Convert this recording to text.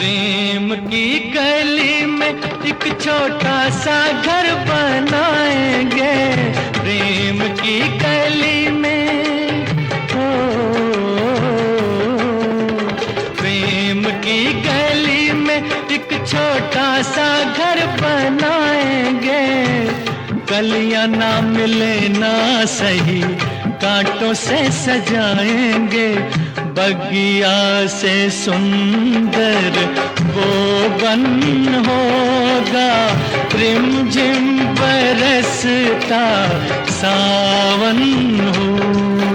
प्रेम की गली में एक छोटा सा घर बनाएंगे, प्रेम की गली में, ओ, प्रेम की गली में एक छोटा सा घर बनाएंगे। कलियां ना मिले ना सही, कांटों से सजाएंगे, बगिया से सुंदर वो बन होगा, रिमझिम बरसता सावन हो।